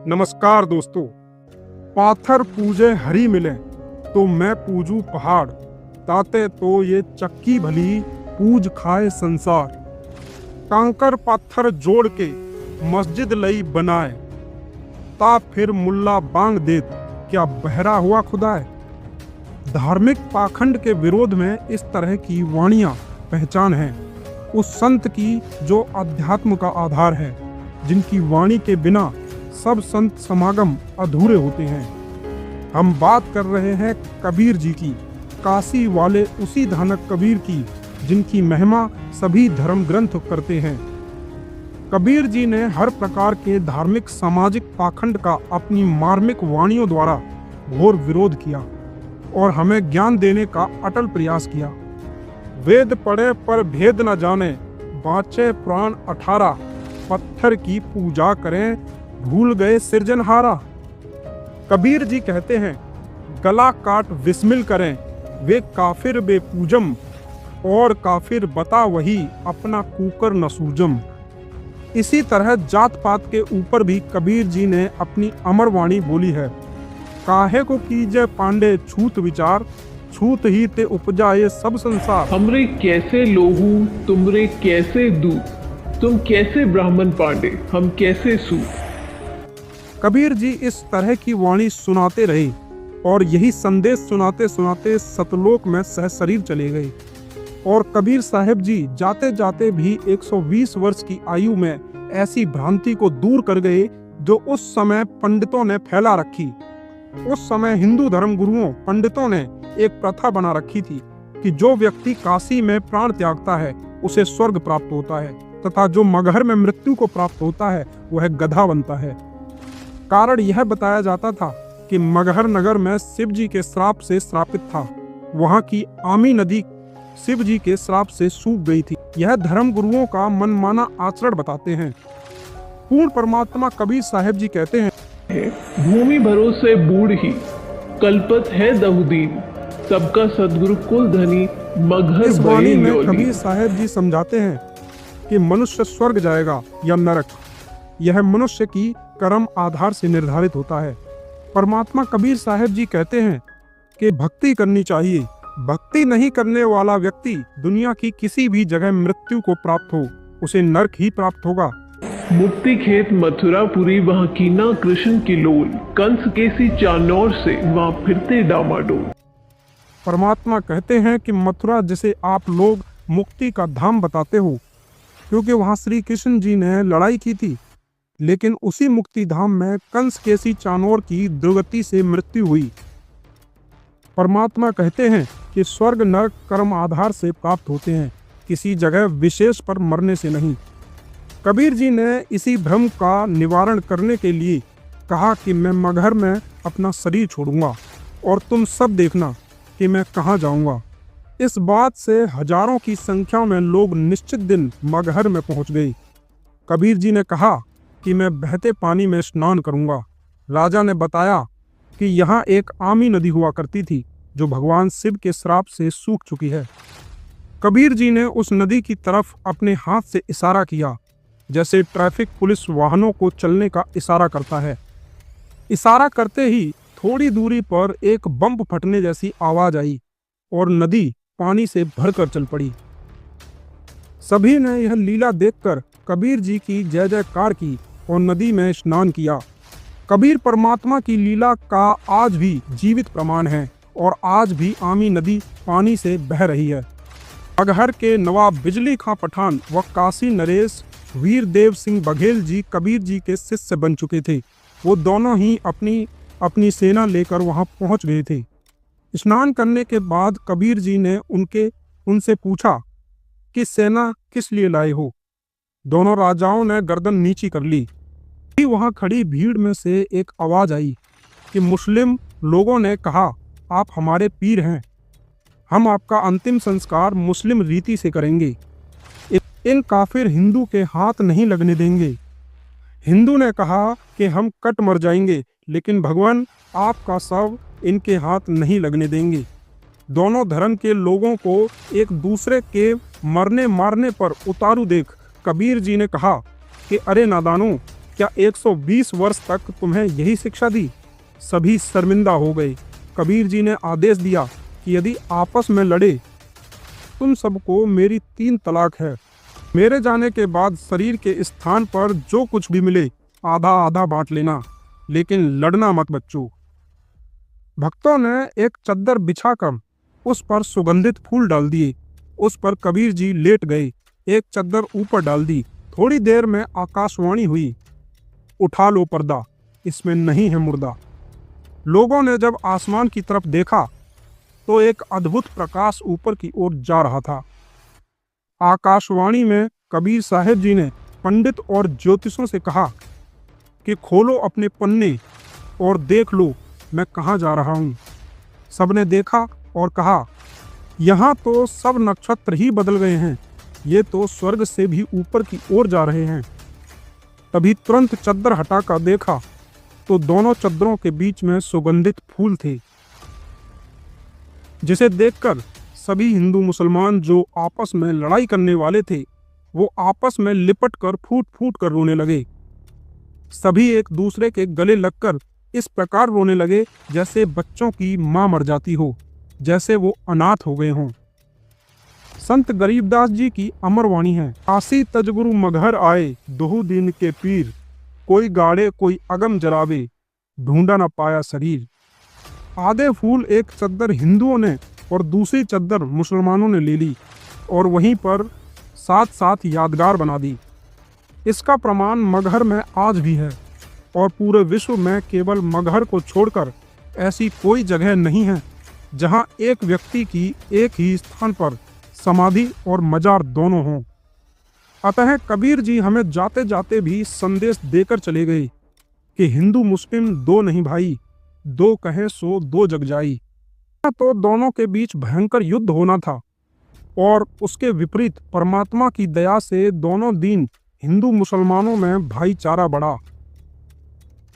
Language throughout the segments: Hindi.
नमस्कार दोस्तों। पाथर पूजे हरी मिले तो मैं पूजू पहाड़, ताते तो ये चक्की भली पूज खाए संसार। कांकर पाथर जोड़ के मस्जिद लई बनाए, ता फिर मुल्ला बांग देत क्या बहरा हुआ खुदाए। धार्मिक पाखंड के विरोध में इस तरह की वाणियां पहचान है उस संत की जो अध्यात्म का आधार है, जिनकी वाणी के बिना सब संत समागम अधूरे होते हैं। हम बात कर रहे हैं कबीर जी की, काशी वाले उसी धानक कबीर की जिनकी महिमा सभी धर्म ग्रंथ करते हैं। कबीर जी ने हर प्रकार के धार्मिक सामाजिक पाखंड का अपनी मार्मिक वाणियों द्वारा घोर विरोध किया और हमें ज्ञान देने का अटल प्रयास किया। वेद पढ़े पर भेद न जाने, बाँचे प्राण 18, पत्थर की पूजा करें भूल गए सिरजनहारा। कबीर जी कहते हैं, गला काट विस्मिल करें वे काफिर बेपूजम, और काफिर बता वही अपना कूकर नसूजम। इसी तरह जात पात के ऊपर भी कबीर जी ने अपनी अमर वाणी बोली है। काहे को कीजे पांडे छूत विचार, छूत ही ते उपजा ये सब संसार। हमरे कैसे लोहू तुमरे कैसे दूत, तुम कैसे ब्राह्मण पांडे हम कैसे सूत। कबीर जी इस तरह की वाणी सुनाते रहे और यही संदेश सुनाते सुनाते सतलोक में सहशरीर चले गए। और कबीर साहब जी जाते जाते भी 120 वर्ष की आयु में ऐसी भ्रांति को दूर कर गए जो उस समय पंडितों ने फैला रखी। उस समय हिंदू धर्म गुरुओं पंडितों ने एक प्रथा बना रखी थी कि जो व्यक्ति काशी में प्राण त्यागता है उसे स्वर्ग प्राप्त होता है, तथा जो मगहर में मृत्यु को प्राप्त होता है वह गधा बनता है। कारण यह बताया जाता था कि मगहर नगर में शिव जी के श्राप से श्रापित था। वहां की आमी नदी शिव जी के श्राप से सूख गई थी। यह धर्म गुरुओं का मनमाना आचरण बताते हैं। पूर्ण परमात्मा कबीर साहब जी कहते हैं, भूमि भरोसे बूढ़ ही कल्पत है दहुदीन, सबका सदगुरु कुल धनी मगहर। इस वाणी में कबीर साहब जी समझाते हैं कि मनुष्य स्वर्ग जाएगा या नरक, यह मनुष्य की कर्म आधार से निर्धारित होता है। परमात्मा कबीर साहब जी कहते हैं कि भक्ति करनी चाहिए। भक्ति नहीं करने वाला व्यक्ति दुनिया की किसी भी जगह मृत्यु को प्राप्त हो, उसे नरक ही प्राप्त होगा। मुक्ति खेत मथुरापुरी वहाँ कीना कृष्ण की लोल, कंस केसी चानौर से वहाँ फिरते डामाडोल। परमात्मा कहते हैं कि मथुरा जिसे आप लोग मुक्ति का धाम बताते हो, क्योंकि वहाँ श्री कृष्ण जी ने लड़ाई की थी, लेकिन उसी मुक्ति धाम में कंस केसी चानौर की दुर्गति से मृत्यु हुई। परमात्मा कहते हैं कि स्वर्ग नरक कर्म आधार से प्राप्त होते हैं, किसी जगह विशेष पर मरने से नहीं। कबीर जी ने इसी भ्रम का निवारण करने के लिए कहा कि मैं मगहर में अपना शरीर छोड़ूंगा और तुम सब देखना कि मैं कहाँ जाऊंगा। इस बात से हजारों की संख्या में लोग निश्चित दिन मगहर में पहुंच गए। कबीर जी ने कहा कि मैं बहते पानी में स्नान करूंगा। राजा ने बताया कि यहाँ एक आमी नदी हुआ करती थी जो भगवान शिव के श्राप से सूख चुकी है। कबीर जी ने उस नदी की तरफ अपने हाथ से इशारा किया, जैसे ट्रैफिक पुलिस वाहनों को चलने का इशारा करता है। इशारा करते ही थोड़ी दूरी पर एक बम फटने जैसी आवाज आई और नदी पानी से भरकर चल पड़ी। सभी ने यह लीला देखकर कबीर जी की जय जयकार की और नदी में स्नान किया। कबीर परमात्मा की लीला का आज भी जीवित प्रमाण है और आज भी आमी नदी पानी से बह रही है। मगहर के नवाब बिजली खां पठान व काशी नरेश वीर देव सिंह बघेल जी कबीर जी के शिष्य बन चुके थे। वो दोनों ही अपनी अपनी सेना लेकर वहां पहुंच गए थे। स्नान करने के बाद कबीर जी ने उनसे पूछा कि सेना किस लिए लाए हो। दोनों राजाओं ने गर्दन नीची कर ली। वहां खड़ी भीड़ में से एक आवाज आई कि मुस्लिम लोगों ने कहा, आप हमारे पीर हैं, हम आपका अंतिम संस्कार मुस्लिम रीति से करेंगे। इन काफिर हिंदू के हाथ नहीं लगने देंगे। हिंदू ने कहा कि हम कट मर जाएंगे, लेकिन भगवान आपका शव इनके हाथ नहीं लगने देंगे। दोनों धर्म के लोगों को एक दूसरे के मरने मारने पर उतारू देख कबीर जी ने कहा कि अरे नादानों, क्या 120 वर्ष तक तुम्हें यही शिक्षा दी? सभी शर्मिंदा हो गए। कबीर जी ने आदेश दिया कि यदि आपस में लड़े, तुम सबको मेरी 3 तलाक है। मेरे जाने के बाद शरीर के स्थान पर जो कुछ भी मिले आधा आधा बांट लेना, लेकिन लड़ना मत बच्चों। भक्तों ने एक चद्दर बिछाकर उस पर सुगंधित फूल डाल दिए। उस पर कबीर जी लेट गए। एक चद्दर ऊपर डाल दी। थोड़ी देर में आकाशवाणी हुई, उठा लो पर्दा, इसमें नहीं है मुर्दा। लोगों ने जब आसमान की तरफ देखा तो एक अद्भुत प्रकाश ऊपर की ओर जा रहा था। आकाशवाणी में कबीर साहब जी ने पंडित और ज्योतिषों से कहा कि खोलो अपने पन्ने और देख लो मैं कहाँ जा रहा हूँ। सबने देखा और कहा, यहाँ तो सब नक्षत्र ही बदल गए हैं, ये तो स्वर्ग से भी ऊपर की ओर जा रहे हैं। तभी तुरंत चद्दर हटाकर देखा तो दोनों चद्दरों के बीच में सुगंधित फूल थे, जिसे देखकर सभी हिंदू मुसलमान जो आपस में लड़ाई करने वाले थे वो आपस में लिपट कर फूट फूट कर रोने लगे। सभी एक दूसरे के गले लगकर इस प्रकार रोने लगे जैसे बच्चों की माँ मर जाती हो, जैसे वो अनाथ हो गए हों। संत गरीबदास जी की अमर वाणी है, काशी तजगुरु मगहर आए, दोहु दीन के पीर, कोई गाड़े कोई अगम जरावे, ढूंढा न पाया शरीर। आधे फूल एक चद्दर हिंदुओं ने और दूसरी चद्दर मुसलमानों ने ले ली और वहीं पर साथ साथ यादगार बना दी। इसका प्रमाण मगहर में आज भी है और पूरे विश्व में केवल मगहर को छोड़कर ऐसी कोई जगह नहीं है जहां एक व्यक्ति की एक ही स्थान पर समाधि और मजार दोनों हों। अतः कबीर जी हमें जाते जाते भी संदेश देकर चले गए कि हिंदू मुस्लिम दो नहीं भाई, दो कहे सो दो जग जाई। तो दोनों के बीच भयंकर युद्ध होना था और उसके विपरीत परमात्मा की दया से दोनों दिन हिंदू मुसलमानों में भाईचारा बढ़ा।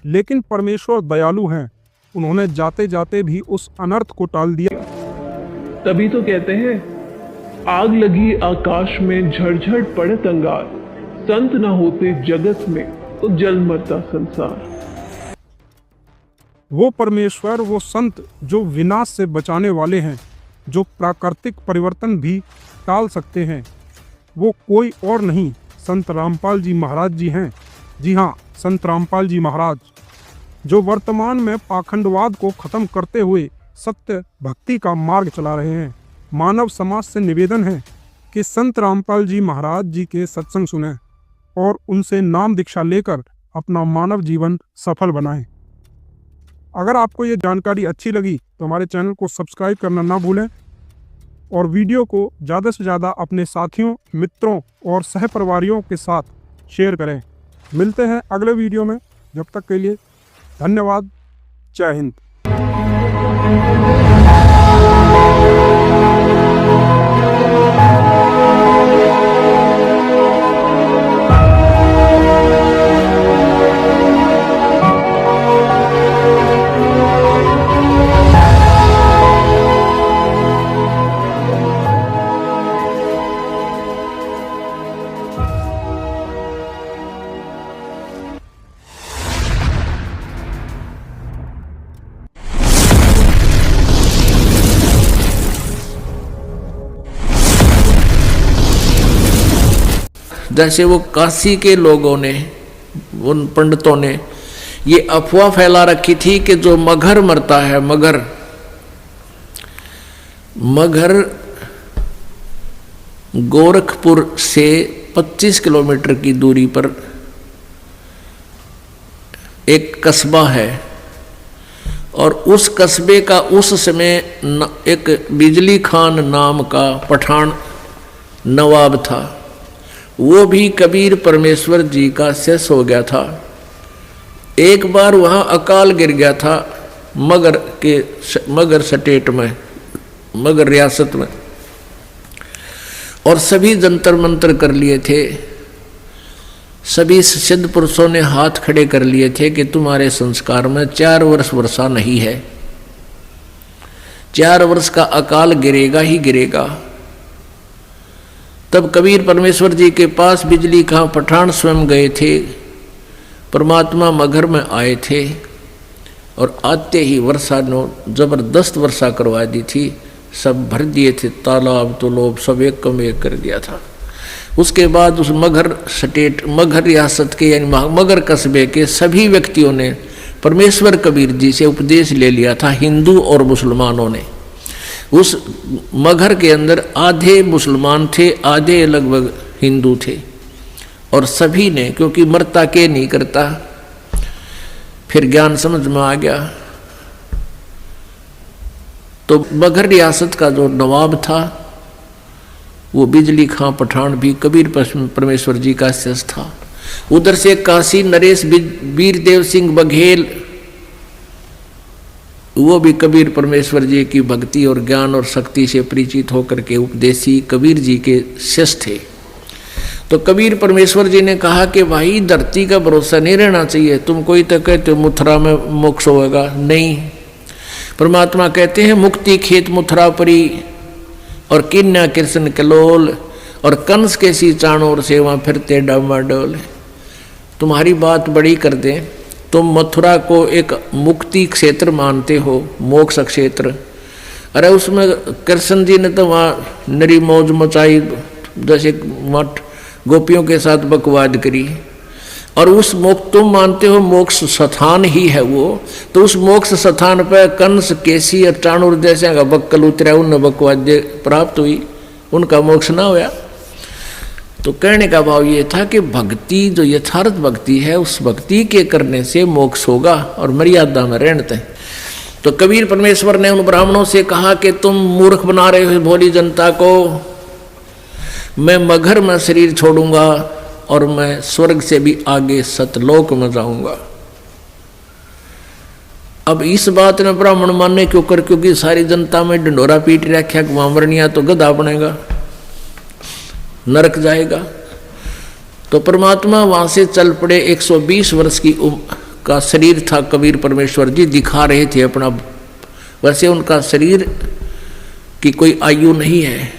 लेकिन परमेश्वर दयालु हैं, उन्होंने जाते जाते भी उस अनर्थ को टाल दिया। तभी तो कहते हैं, आग लगी आकाश में झड़झड़ पड़त अंगार, संत न होते जगत में तो जल मरता संसार। वो परमेश्वर, वो संत जो विनाश से बचाने वाले हैं, जो प्राकृतिक परिवर्तन भी टाल सकते हैं, वो कोई और नहीं संत रामपाल जी महाराज जी हैं। जी हाँ, संत रामपाल जी महाराज, जो वर्तमान में पाखंडवाद को खत्म करते हुए सत्य भक्ति का मार्ग चला रहे हैं। मानव समाज से निवेदन है कि संत रामपाल जी महाराज जी के सत्संग सुनें और उनसे नाम दीक्षा लेकर अपना मानव जीवन सफल बनाएं। अगर आपको ये जानकारी अच्छी लगी तो हमारे चैनल को सब्सक्राइब करना ना भूलें और वीडियो को ज़्यादा से ज़्यादा अपने साथियों, मित्रों और सहपरिवारियों के साथ शेयर करें। मिलते हैं अगले वीडियो में, जब तक के लिए धन्यवाद। जय हिंद। जैसे वो काशी के लोगों ने, उन पंडितों ने ये अफवाह फैला रखी थी कि जो मगहर मरता है, मगहर गोरखपुर से 25 किलोमीटर की दूरी पर एक कस्बा है और उस कस्बे का उस समय एक बिजली खान नाम का पठान नवाब था। वो भी कबीर परमेश्वर जी का शिष्य हो गया था। एक बार वहाँ अकाल गिर गया था मगर स्टेट में, मगर रियासत में, और सभी जंतर मंतर कर लिए थे। सभी सिद्ध पुरुषों ने हाथ खड़े कर लिए थे कि तुम्हारे संस्कार में 4 वर्ष वर्षा नहीं है, 4 वर्ष का अकाल गिरेगा ही गिरेगा। तब कबीर परमेश्वर जी के पास बिजली खां पठान स्वयं गए थे परमात्मा मगर में आए थे और आते ही वर्षा ने जबरदस्त वर्षा करवा दी थी, सब भर दिए थे तालाब तो लोग सब एक कम एक कर दिया था। उसके बाद उस मगर स्टेट, मगर रियासत के यानी मगर कस्बे के सभी व्यक्तियों ने परमेश्वर कबीर जी से उपदेश ले लिया था, हिंदू और मुसलमानों ने। उस मगर के अंदर आधे मुसलमान थे, आधे लगभग हिंदू थे, और सभी ने, क्योंकि मरता के नहीं करता, फिर ज्ञान समझ में आ गया। तो मगर रियासत का जो नवाब था वो बिजली खां पठान भी कबीर परमेश्वर जी का शिष्य था। उधर से काशी नरेश वीरदेव सिंह बघेल, वो भी कबीर परमेश्वर जी की भक्ति और ज्ञान और शक्ति से परिचित होकर के उपदेशी कबीर जी के शिष्य थे। तो कबीर परमेश्वर जी ने कहा कि भाई धरती का भरोसा नहीं रहना चाहिए, तुम कोई तो कहते हो मथुरा में मोक्ष होगा, नहीं। परमात्मा कहते हैं मुक्ति खेत मथुरा परी और किन्या कृष्ण कलोल और कंस के सी चाणोर सेवा फिरते डामाडोल। तुम्हारी बात बड़ी कर दें, तुम मथुरा को एक मुक्ति क्षेत्र मानते हो, मोक्ष क्षेत्र। अरे उसमें कृष्ण जी ने तो वहाँ नरी मौज मचाई, जैसे मठ गोपियों के साथ बकवाद करी, और उस मोक्ष तुम मानते हो मोक्ष स्थान ही है वो, तो उस मोक्ष स्थान पर कंस केसी और चाणूर जैसे का बक्कल उतरा, उन बकवाद प्राप्त हुई, उनका मोक्ष ना हुआ। तो कहने का भाव ये था कि भक्ति जो यथार्थ भक्ति है, उस भक्ति के करने से मोक्ष होगा और मर्यादा में रहते हैं। तो कबीर परमेश्वर ने उन ब्राह्मणों से कहा कि तुम मूर्ख बना रहे हो भोली जनता को, मैं मगर में शरीर छोड़ूंगा और मैं स्वर्ग से भी आगे सतलोक में जाऊंगा। अब इस बात ने ब्राह्मण मानने क्यों कर, क्योंकि सारी जनता में ढंडोरा पीट रखा कि वहां मरनिया तो गधा बनेगा, नरक जाएगा। तो परमात्मा वहां से चल पड़े। 120 वर्ष की उम्र का शरीर था कबीर परमेश्वर जी, दिखा रहे थे अपना। वैसे उनका शरीर की कोई आयु नहीं है,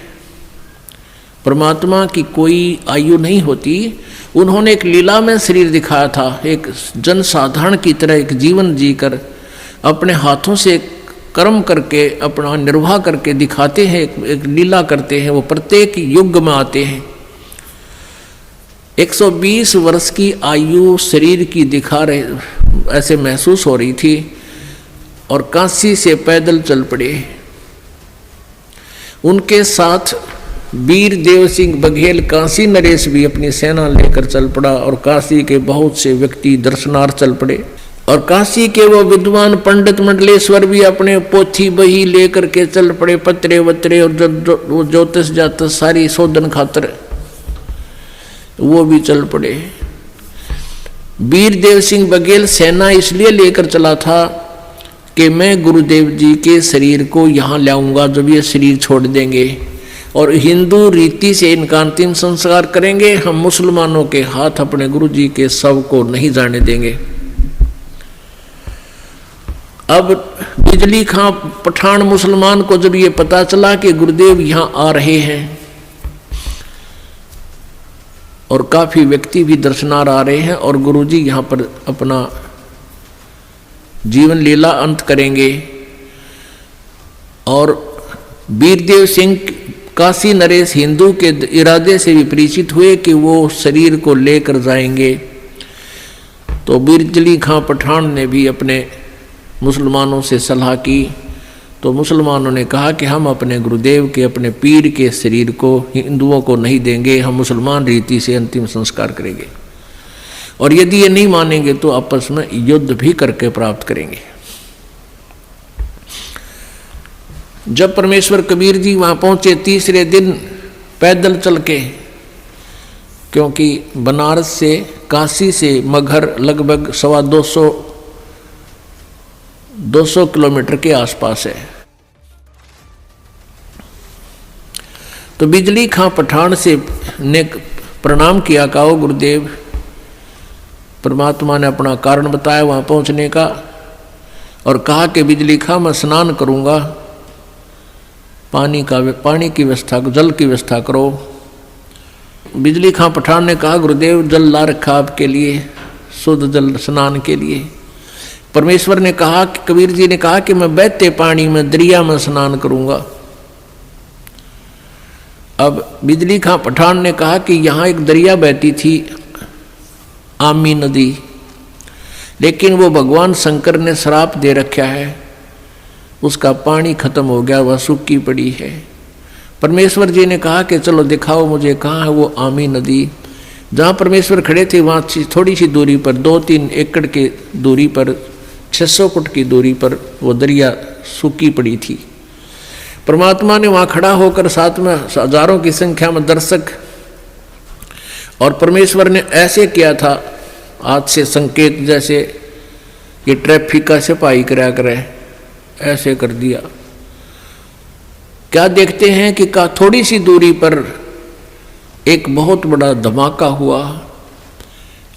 परमात्मा की कोई आयु नहीं होती। उन्होंने एक लीला में शरीर दिखाया था, एक जनसाधारण की तरह एक जीवन जीकर अपने हाथों से कर्म करके अपना निर्वाह करके दिखाते हैं, एक लीला करते हैं। वो प्रत्येक युग में आते हैं। 120 वर्ष की आयु शरीर की दिखा रहे, ऐसे महसूस हो रही थी, और काशी से पैदल चल पड़े। उनके साथ वीरदेव सिंह बघेल काशी नरेश भी अपनी सेना लेकर चल पड़ा, और काशी के बहुत से व्यक्ति दर्शनार्थ चल पड़े। और काशी के वो विद्वान पंडित मंडलेश्वर भी अपने पोथी बही लेकर के चल पड़े, पत्रे वत्रे और ज्योतिष जातस सारी शोधन खातर वो भी चल पड़े। वीरदेव सिंह बघेल सेना इसलिए लेकर चला था कि मैं गुरुदेव जी के शरीर को यहाँ लाऊंगा जब ये शरीर छोड़ देंगे, और हिंदू रीति से इनका अंतिम संस्कार करेंगे। हम मुसलमानों के हाथ अपने गुरु जी के शव को नहीं जाने देंगे। अब बिजली खां पठान मुसलमान को जब ये पता चला कि गुरुदेव यहाँ आ रहे हैं, और काफी व्यक्ति भी दर्शनार्थ आ रहे हैं, और गुरुजी यहाँ पर अपना जीवन लीला अंत करेंगे, और वीरदेव सिंह काशी नरेश हिंदू के इरादे से भी परिचित हुए कि वो शरीर को लेकर जाएंगे। तो बिजली खां पठान ने भी अपने मुसलमानों से सलाह की। तो मुसलमानों ने कहा कि हम अपने गुरुदेव के, अपने पीर के शरीर को हिंदुओं को नहीं देंगे, हम मुसलमान रीति से अंतिम संस्कार करेंगे, और यदि ये नहीं मानेंगे तो आपस में युद्ध भी करके प्राप्त करेंगे। जब परमेश्वर कबीर जी वहां पहुंचे तीसरे दिन पैदल चल के, क्योंकि बनारस से काशी से मगहर लगभग 200 किलोमीटर के आसपास है। तो बिजली खां पठान से ने प्रणाम किया, कहा गुरुदेव। परमात्मा ने अपना कारण बताया वहां पहुंचने का, और कहा कि बिजली खां मैं स्नान करूंगा, पानी की व्यवस्था, जल की व्यवस्था करो। बिजली खां पठान ने कहा गुरुदेव जल ला रखा आपके लिए, शुद्ध जल स्नान के लिए। परमेश्वर ने कहा कि कबीर जी ने कहा कि मैं बहते पानी में दरिया में स्नान करूंगा। अब बिजली खां पठान ने कहा कि यहाँ एक दरिया बहती थी, आमी नदी, लेकिन वो भगवान शंकर ने श्राप दे रखा है, उसका पानी खत्म हो गया, वह सूखी पड़ी है। परमेश्वर जी ने कहा कि चलो दिखाओ मुझे कहाँ है वो आमी नदी। जहाँ परमेश्वर खड़े थे वहाँ थोड़ी सी दूरी पर, 2-3 एकड़ के दूरी पर, 600 फुट की दूरी पर वो दरिया सूखी पड़ी थी। परमात्मा ने वहाँ खड़ा होकर साथ में हजारों की संख्या में दर्शक, और परमेश्वर ने ऐसे किया था हाथ से संकेत, जैसे ये ट्रैफिक का सिपाही करा करे, ऐसे कर दिया। क्या देखते हैं कि थोड़ी सी दूरी पर एक बहुत बड़ा धमाका हुआ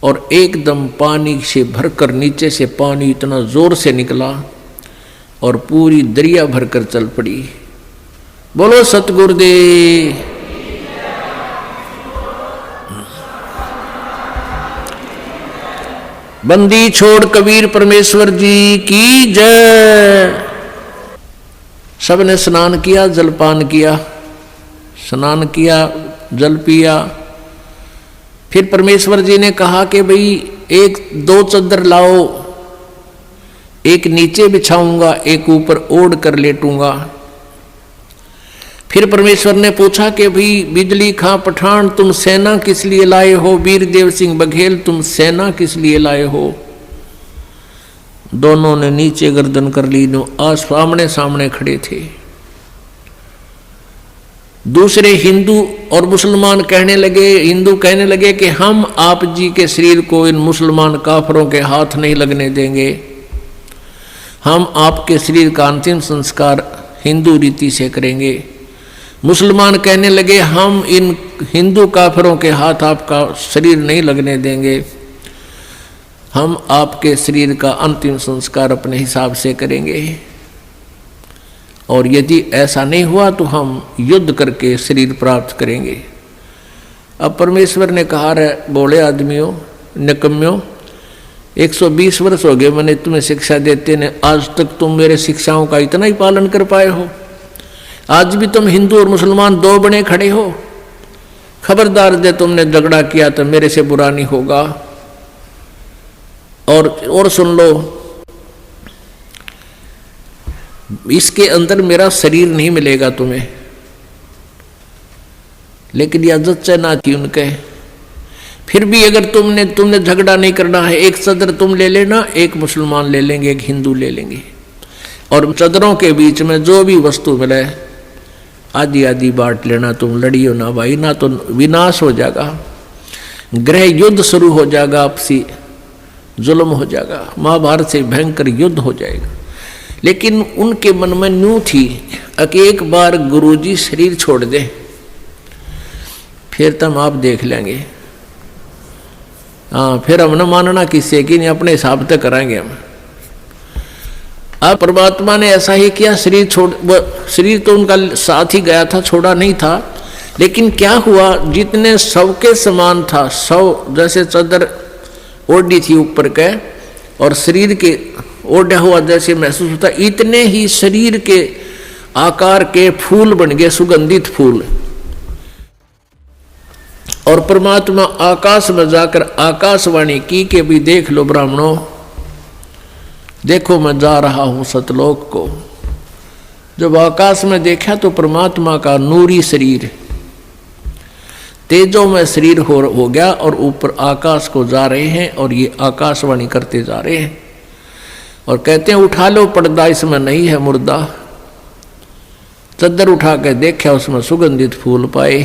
और एकदम पानी से भरकर नीचे से पानी इतना जोर से निकला और पूरी दरिया भरकर चल पड़ी। बोलो सतगुरुदेव। बंदी छोड़ कबीर परमेश्वर जी की जय। सबने स्नान किया, जलपान किया, स्नान किया, जल पिया। फिर परमेश्वर जी ने कहा कि भाई 1-2 चद्दर लाओ, एक नीचे बिछाऊंगा, एक ऊपर ओढ़ कर लेटूंगा। फिर परमेश्वर ने पूछा कि भाई बिजली खां पठान तुम सेना किस लिए लाए हो, वीरदेव सिंह बघेल तुम सेना किस लिए लाए हो। दोनों ने नीचे गर्दन कर ली, सामने सामने खड़े थे। दूसरे हिंदू और मुसलमान कहने लगे, हिंदू कहने लगे कि हम आप जी के शरीर को इन मुसलमान काफरों के हाथ नहीं लगने देंगे, हम आपके शरीर का अंतिम संस्कार हिंदू रीति से करेंगे। मुसलमान कहने लगे हम इन हिंदू काफरों के हाथ आपका शरीर नहीं लगने देंगे, हम आपके शरीर का अंतिम संस्कार अपने हिसाब से करेंगे, और यदि ऐसा नहीं हुआ तो हम युद्ध करके शरीर प्राप्त करेंगे। अब परमेश्वर ने कहा, रे बोले आदमियों, निकम्यों, 120 वर्ष हो गए मैंने तुम्हें शिक्षा देते ने, आज तक तुम मेरे शिक्षाओं का इतना ही पालन कर पाए हो। आज भी तुम हिंदू और मुसलमान 2 बने खड़े हो। खबरदार जे तुमने झगड़ा किया तो मेरे से बुरा नहीं होगा। और सुन लो, इसके अंदर मेरा शरीर नहीं मिलेगा तुम्हें, लेकिन यह इज्जत ना की उनके। फिर भी अगर तुमने झगड़ा नहीं करना है, एक चदर तुम ले लेना, एक मुसलमान ले लेंगे, एक हिंदू ले लेंगे, और चदरों के बीच में जो भी वस्तु मिले आधी आधी बांट लेना। तुम लड़ियो ना भाई, ना तो विनाश हो जाएगा, गृह युद्ध शुरू हो जाएगा, आपसी जुल्म हो जाएगा, महाभारत से भयंकर युद्ध हो जाएगा। लेकिन उनके मन में न्यू थी कि एक बार गुरुजी शरीर छोड़ दे, फिर तुम आप देख लेंगे। हाँ, फिर हम न मानना किससे कि नहीं, अपने हिसाब से कराएंगे हम। अब परमात्मा ने ऐसा ही किया, शरीर तो उनका साथ ही गया था, छोड़ा नहीं था। लेकिन क्या हुआ, जितने सबके समान था, सब जैसे चादर ओढ़ी थी ऊपर के और शरीर के ओढ़ा हुआ जैसे महसूस होता, इतने ही शरीर के आकार के फूल बन गए, सुगंधित फूल। और परमात्मा आकाश में जाकर आकाशवाणी की कि भी देख लो ब्राह्मणों, देखो मैं जा रहा हूं सतलोक को। जब आकाश में देखा तो परमात्मा का नूरी शरीर तेजों में शरीर हो गया और ऊपर आकाश को जा रहे हैं, और ये आकाशवाणी करते जा रहे हैं और कहते हैं उठा लो पर्दा, इसमें नहीं है मुर्दा। चद्दर उठा के देखा, उसमें सुगंधित फूल पाए।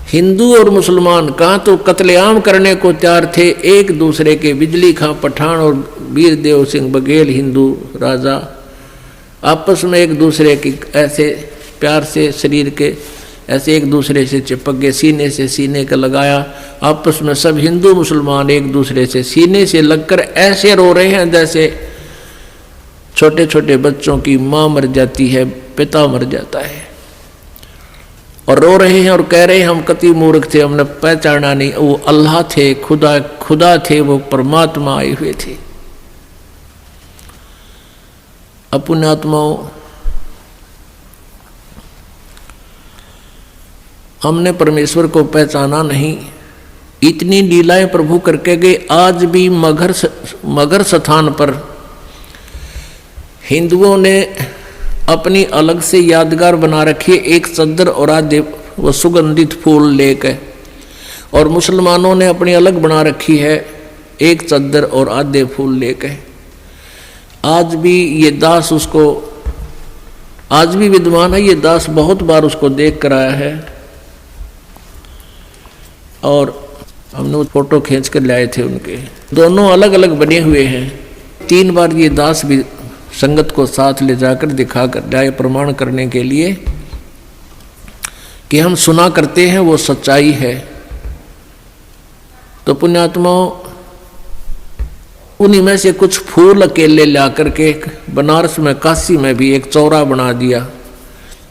हिंदू और मुसलमान कहाँ तो कत्लेआम करने को तैयार थे एक दूसरे के। बिजली खां पठान और वीरदेव सिंह बघेल हिंदू राजा आपस में एक दूसरे की ऐसे प्यार से शरीर के ऐसे एक दूसरे से चिपक गए, सीने से सीने का लगाया। आपस में सब हिंदू मुसलमान एक दूसरे से सीने से लगकर ऐसे रो रहे हैं जैसे छोटे छोटे बच्चों की माँ मर जाती है, पिता मर जाता है। और रो रहे हैं और कह रहे हैं हम कति मूर्ख थे, हमने पहचाना नहीं, वो अल्लाह थे, खुदा थे, वो परमात्मा आए हुए थे। पुण्यात्माओं, हमने परमेश्वर को पहचाना नहीं, इतनी लीलाएं प्रभु करके गए। आज भी मगर स्थान पर हिंदुओं ने अपनी अलग से यादगार बना रखी है, एक चद्दर और आधे वो सुगंधित फूल लेकर, और मुसलमानों ने अपनी अलग बना रखी है, एक चद्दर और आधे फूल लेकर। आज भी ये दास उसको, आज भी विद्वान है ये दास, बहुत बार उसको देख कर आया है, और हमने वो फोटो खींच कर लाए थे उनके, दोनों अलग अलग बने हुए हैं। 3 बार ये दास भी संगत को साथ ले जाकर दिखा कर लाए, प्रमाण करने के लिए कि हम सुना करते हैं वो सच्चाई है। तो पुण्यात्माओं, उन्हीं में से कुछ फूल अकेले ला करके बनारस में, काशी में भी एक चौरा बना दिया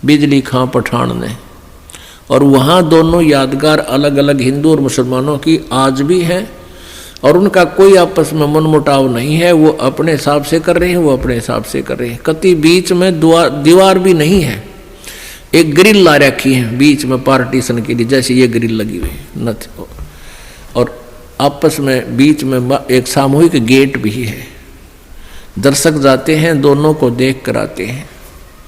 बिजली खां पठान ने, और वहाँ दोनों यादगार अलग अलग हिंदू और मुसलमानों की आज भी हैं, और उनका कोई आपस में मनमुटाव नहीं है। वो अपने हिसाब से कर रहे हैं, वो अपने हिसाब से कर रहे हैं। कति बीच में दीवार भी नहीं है, एक ग्रिल ला रखी है बीच में पार्टीशन के लिए, जैसे ये ग्रिल लगी हुई न, और आपस में बीच में एक सामूहिक गेट भी है। दर्शक जाते हैं, दोनों को देख कर आते हैं।